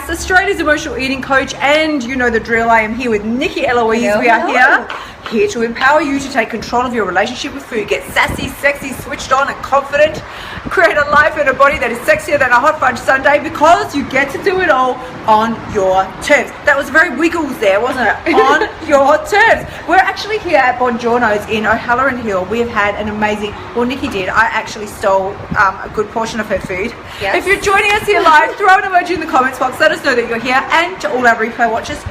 Yes, Australia's emotional eating coach, and you know the drill. I am here with Nicci, Eloise. We are here to empower you to take control of your relationship with food. Get sassy, sexy, switched on and confident. Create a life and a body that is sexier than a hot fudge sundae, because you get to do it all on your terms. That was very Wiggles there, wasn't it? On your terms. We're actually here at Buongiorno's in O'Halloran Hill. We have had an amazing, well, Nicci did. I actually stole a good portion of her food. Yes. If you're joining us here live, throw an emoji in the comments box. Let us know that you're here. And to all our replay watchers,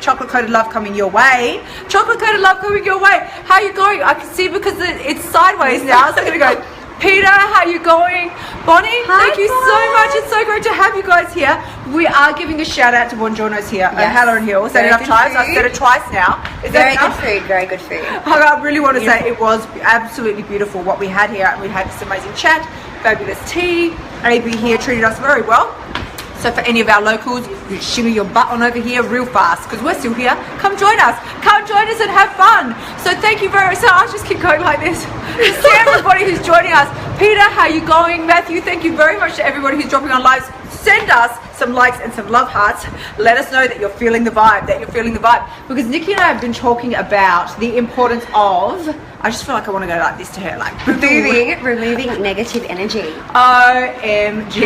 chocolate coated love coming your way. Chocolate coated love coming your way. How are you going? I can see because it's sideways now, so I'm going to go. Peter, how you going? Bonnie, thank you so much. It's so great to have you guys here. We are giving a shout out to Buongiorno's here at O'Halloran Hill. Said enough times. I've said it twice now. Is very good food, very good food. I really want to say it was absolutely beautiful what we had here, and we had this amazing chat, fabulous tea. AB here treated us very well. So for any of our locals, you shimmy your butt on over here real fast, because we're still here. Come join us. Come join us and have fun. So thank you very much. So I'll just keep going like this. To everybody who's joining us. Peter, how you going? Matthew, thank you very much to everybody who's dropping on lives. Send us some likes and some love hearts. Let us know that you're feeling the vibe, Because Nicci and I have been talking about the importance of, I just feel like I want to go like this to her, like removing negative energy. OMG.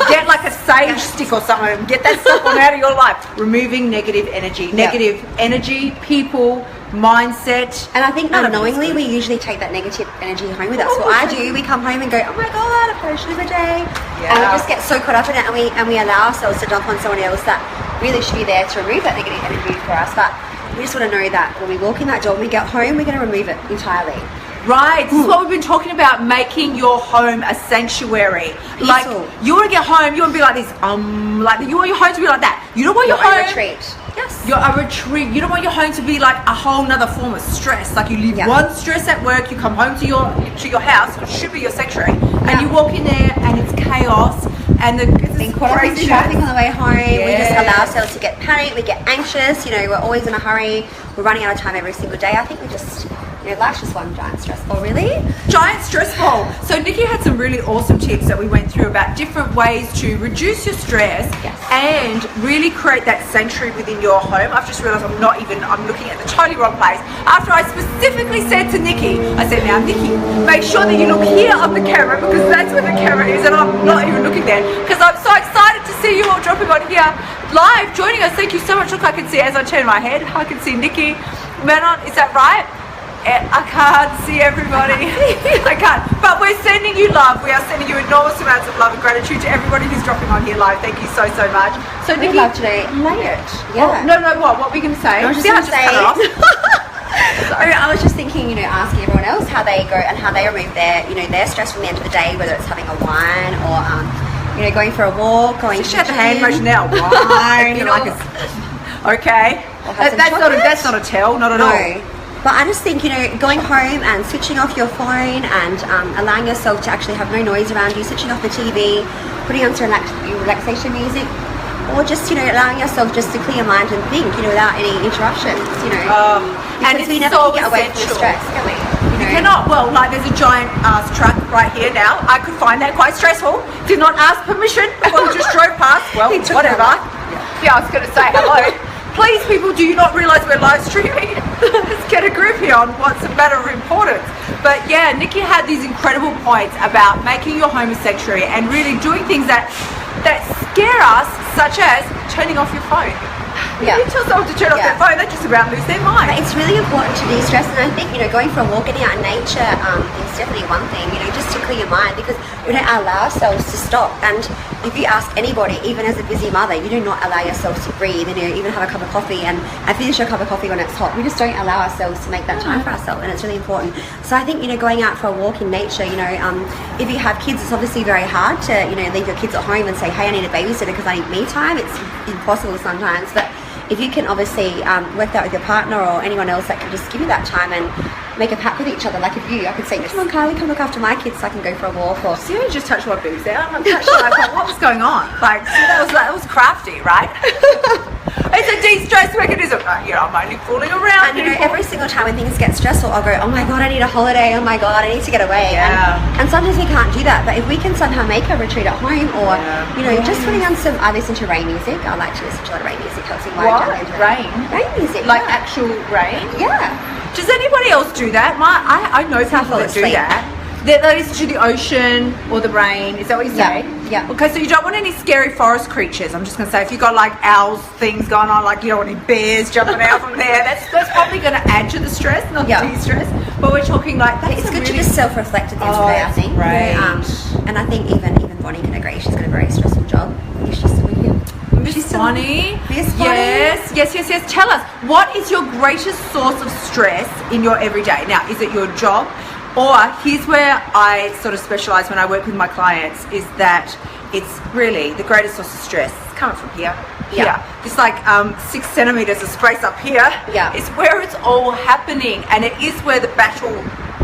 Get like a sage stick or something. Get that stuff on out of your life. Removing negative energy. Negative energy, people, mindset. And I think unknowingly we usually take that negative energy home with us. What I do, we come home and go, oh my god, I've had a shitty day. And we just get so caught up in it, and we allow ourselves to dump on someone else that really should be there to remove that negative energy for us. But we just want to know that when we walk in that door, when we get home, we're going to remove it entirely. Right, this is what we've been talking about, making your home a sanctuary. Peaceful. Like, you want to get home, you want to be like this, like, you want your home to be like that. You don't want your home... retreat. Yes. You're a retreat. You don't want your home to be like a whole nother form of stress. Like, you leave one stress at work, you come home to your house, which should be your sanctuary, and you walk in there and it's chaos. And being caught up in traffic on the way home, we just allow ourselves to get panicked, we get anxious, we're always in a hurry, we're running out of time every single day. I think we just, life's just one giant stress ball, really. Giant stress ball. So Nicci had some really awesome tips that we went through about different ways to reduce your stress and really create that sanctuary within your home. I've just realised I'm looking at the totally wrong place. After I specifically said to Nicci, I said, now Nicci, make sure that you look here on the camera, because that's where the camera is, and I'm not even looking there, because I'm so excited to see you all dropping on here live, joining us. Thank you so much. Look, I can see as I turn my head, I can see Nicci. Manon, is that right? I can't see everybody. I can't. But we're sending you love. We are sending you enormous amounts of love and gratitude to everybody who's dropping on here live. Thank you so much. So Nicci, love today. Lay it. Yeah. Oh, no, what were we going to say? I was just going to say. I was just thinking, asking everyone else how they go and how they remove their, their stress from the end of the day, whether it's having a wine or, going for a walk, going to the hand motion now. Wine. Okay. That's not a tell, not at all. But I just think, going home and switching off your phone and allowing yourself to actually have no noise around you, switching off the TV, putting on some relaxation music, or just, allowing yourself just to clear your mind and think, without any interruptions, and it's we never so get away from the stress, can we? You cannot. Well, like, there's a giant ass truck right here now. I could find that quite stressful. Did not ask permission before we just drove past. Well, whatever. Yeah, I was going to say hello. Please, people, do you not realise we're live streaming? Let's get a grip here on what's a matter of importance. But yeah, Nicci had these incredible points about making your home a sanctuary and really doing things that scare us, such as turning off your phone. Yeah. You tell someone to turn off their phone, they just about lose their mind. But it's really important to de-stress, and I think, going for a walk, getting out in nature is definitely one thing, just to clear your mind, because we don't allow ourselves to stop. And if you ask anybody, even as a busy mother, you do not allow yourselves to breathe and even have a cup of coffee and finish your cup of coffee when it's hot. We just don't allow ourselves to make that time for ourselves, and it's really important. So I think, going out for a walk in nature, if you have kids, it's obviously very hard to, leave your kids at home and say, hey, I need a babysitter because I need me time. It's impossible sometimes, but if you can obviously work that with your partner or anyone else that can just give you that time and make a pact with each other. Like I could say, come on Kylie, come look after my kids so I can go for a walk. Or see, you just touched my boobs there. I'm like, what was going on? Like, see, that was crafty, right? It's a de-stress mechanism. I'm only fooling around. And every single time when things get stressful, I'll go, oh my God, I need a holiday. Oh my God, I need to get away. Yeah. And sometimes we can't do that. But if we can somehow make a retreat at home, or just putting on some, I listen to rain music. I like to listen to a lot of rain music. Helps me wind down. Rain music. Like actual rain? Yeah. Does anybody else do that? I know people that do that. They listen to the ocean or the rain. Is that what you say? Yeah. Okay, so you don't want any scary forest creatures. I'm just going to say, if you've got like owls, things going on, like you don't want any bears jumping out from there, that's probably going to add to the stress, not the de-stress. But we're talking like that. It's good to just self-reflect at the end of the day, I think. Right. And I think even Bonnie can agree. She's got a very stressful job. She's still with you. Miss Bonnie. Yes. Yes. Tell us, what is your greatest source of stress in your everyday? Now, is it your job? Or here's where I sort of specialize when I work with my clients, is that it's really the greatest source of stress coming from here. It's like 6 centimeters of space up here. It's where it's all happening, and it is where the battle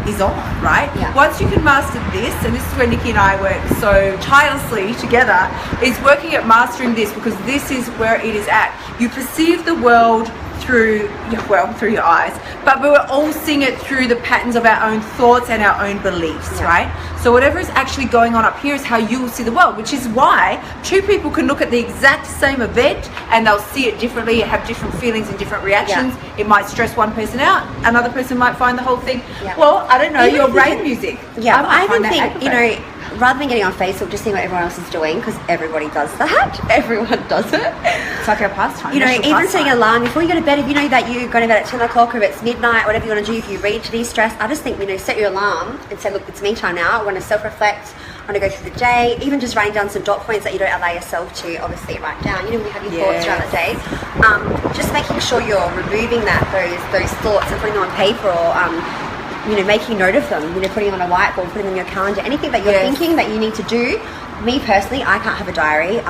is on, right? Once you can master this, and this is where Nicci and I work so tirelessly together, is working at mastering this, because this is where it is at. You perceive the world through your eyes, but we're all seeing it through the patterns of our own thoughts and our own beliefs, right? So whatever is actually going on up here is how you will see the world, which is why two people can look at the exact same event and they'll see it differently, have different feelings and different reactions. It might stress one person out, another person might find the whole thing, well, I don't know, your rain music. I even think, rather than getting on Facebook, just seeing what everyone else is doing, because everybody does that. Everyone does it. It's like our pastime. Even setting an alarm before you go to bed, if you know that you're going to bed at 10 o'clock or if it's midnight, whatever you want to do, if you read to de-stress, I just think, set your alarm and say, look, it's me time now. I want to self-reflect. I want to go through the day, even just writing down some dot points that you don't allow yourself to obviously write down. When you have your thoughts throughout the day, just making sure you're removing those thoughts and putting them on paper, or making note of them, putting them on a whiteboard, putting them in your calendar, anything that you're thinking that you need to do. Me personally, I can't have a diary,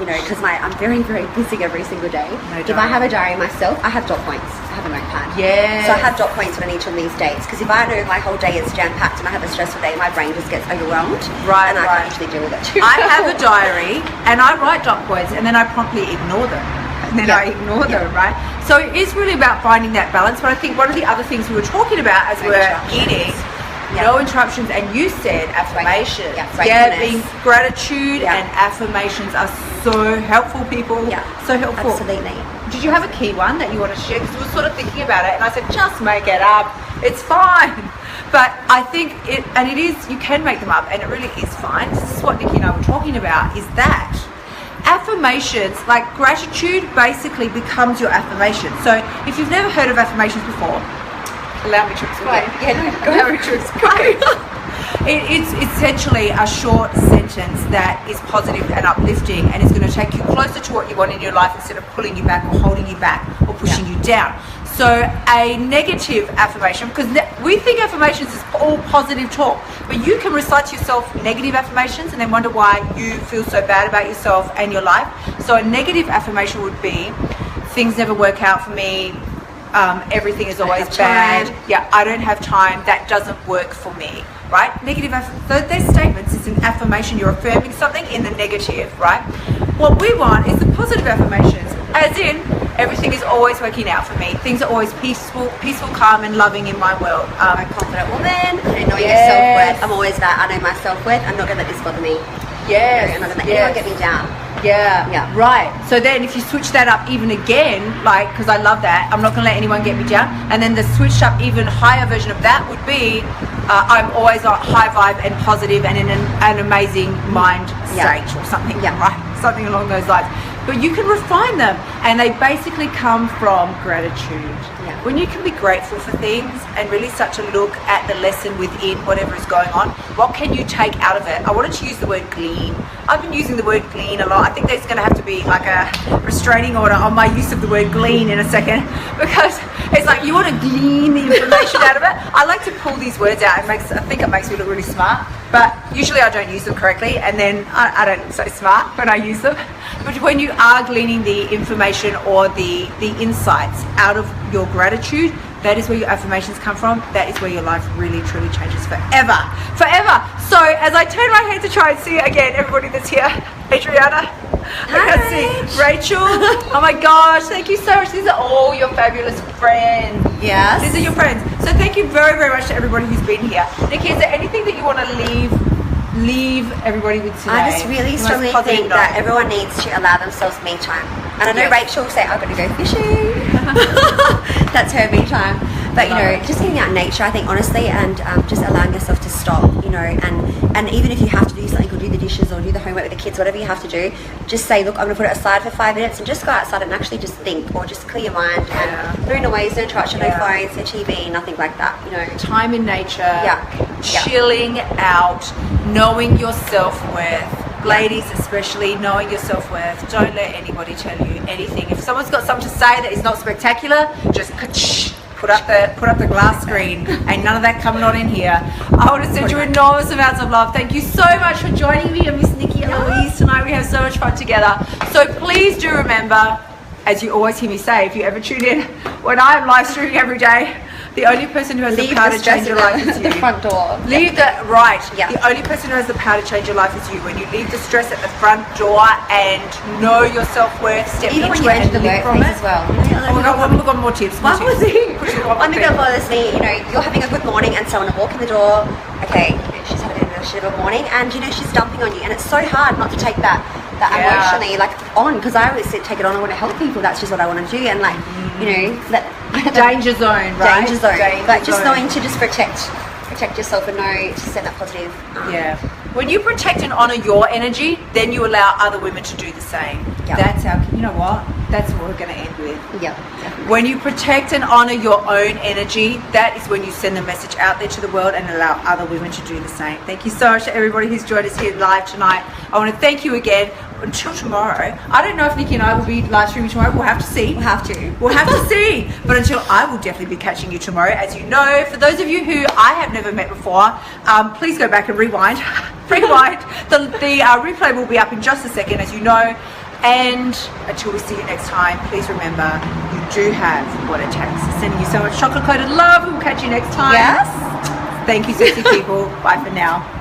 because I'm very, very busy every single day. If I have a diary myself, I have dot points. I have a notepad. So I have dot points when I need to on these dates, because if I know my whole day is jam-packed and I have a stressful day, my brain just gets overwhelmed. And I can't usually deal with it too. I have a diary and I write dot points and then I promptly ignore them. And then I ignore them, right? So it is really about finding that balance. But I think one of the other things we were talking about as we were eating, no interruptions, and you said affirmations. Being gratitude and affirmations are so helpful, people. So helpful. Absolutely. Did you have a key one that you want to share? Because we were sort of thinking about it, and I said, just make it up. It's fine. But I think it is, you can make them up, and it really is fine. This is what Nicci and I were talking about, is that affirmations, like gratitude, basically becomes your affirmation. So if you've never heard of affirmations before, allow me to explain. Allow me to explain. It's essentially a short sentence that is positive and uplifting, and is going to take you closer to what you want in your life instead of pulling you back or holding you back or pushing you down. So a negative affirmation, because we think affirmations is all positive talk, but you can recite to yourself negative affirmations and then wonder why you feel so bad about yourself and your life. So a negative affirmation would be, things never work out for me, everything is always bad, I don't have time, that doesn't work for me, right? Negative, those statements is an affirmation. You're affirming something in the negative, right? What we want is the positive affirmations, as in, everything is always working out for me. Things are always peaceful, calm, and loving in my world. I'm a confident woman. I know your self-worth. I'm always that. I know my self-worth. I'm not going to let this bother me. I'm not going to let anyone get me down. Right. So then if you switch that up even again, like, because I love that, I'm not going to let anyone get me down. And then the switched up even higher version of that would be, I'm always a high vibe and positive and in an amazing mind state or something, right? Something along those lines. But you can refine them, and they basically come from gratitude. When you can be grateful for things and really start to look at the lesson within whatever is going on, what can you take out of it? I wanted to use the word glean. I've been using the word glean a lot. I think there's going to have to be like a restraining order on my use of the word glean in a second, because it's like you want to glean the information out of it. I like to pull these words out. I think it makes me look really smart, but usually I don't use them correctly, and then I don't look so smart when I use them. But when you are gleaning the information or the insights out of your gratitude, that is where your affirmations come from. That is where your life really, truly changes forever. So as I turn my head to try and see it again, everybody that's here, Adriana, Rachel. Oh my gosh, thank you so much. These are all your fabulous friends. Yes. These are your friends. So thank you very, very much to everybody who's been here. Nicci, is there anything that you want to leave everybody with today? I just really strongly think that everyone needs to allow themselves me time. And I know Rachel will say, I've got to go fishing. That's her me time. But, you know, just getting out in nature, I think, honestly, and just allowing yourself to stop, you know, and even if you have to do something or do the dishes or do the homework with the kids, whatever you have to do, just say, look, I'm going to put it aside for 5 minutes and just go outside and actually just think or just clear your mind and no noise, no touch, no phones, no TV, nothing like that, you know. Time in nature, chilling out, knowing your self-worth. Ladies especially, knowing your self-worth. Don't let anybody tell you anything. If someone's got something to say that is not spectacular, just put up the glass screen. Ain't none of that coming on in here. I want to send you enormous amounts of love. Thank you so much for joining me and Miss Nicci and Eloise tonight. We have so much fun together. So please do remember, as you always hear me say, if you ever tune in, when I'm live streaming every day, the only person who has the power to change your life is you. The front door. Leave the only person who has the power to change your life is you. When you leave the stress at the front door and know your self-worth, step even into it and live from it. As well. We've got more tips. One more thing. I'm going to follow this thing. You know, you're having a good morning and someone will walk in the door. Okay, she's having a shit of a morning, and you know she's dumping on you, and it's so hard not to take that emotionally on, because I always take it on. I want to help people. That's just what I want to do, and like you know that danger zone, right? Danger zone. But just knowing to just protect yourself and know to send that positive. When you protect and honor your energy, then you allow other women to do the same. That's how, you know what? That's what we're going to end with. Definitely. When you protect and honor your own energy, that is when you send the message out there to the world and allow other women to do the same. Thank you so much to everybody who's joined us here live tonight. I want to thank you again. Until tomorrow, I don't know if Nicci and I will be live streaming tomorrow. We'll have to see. We'll have to see. But until I will definitely be catching you tomorrow. As you know, for those of you who I have never met before, please go back and rewind. The replay will be up in just a second, as you know. And until we see you next time, please remember, you do have what it takes. Sending you so much chocolate-coated love. We'll catch you next time. Yes. Thank you, sexy people. Bye for now.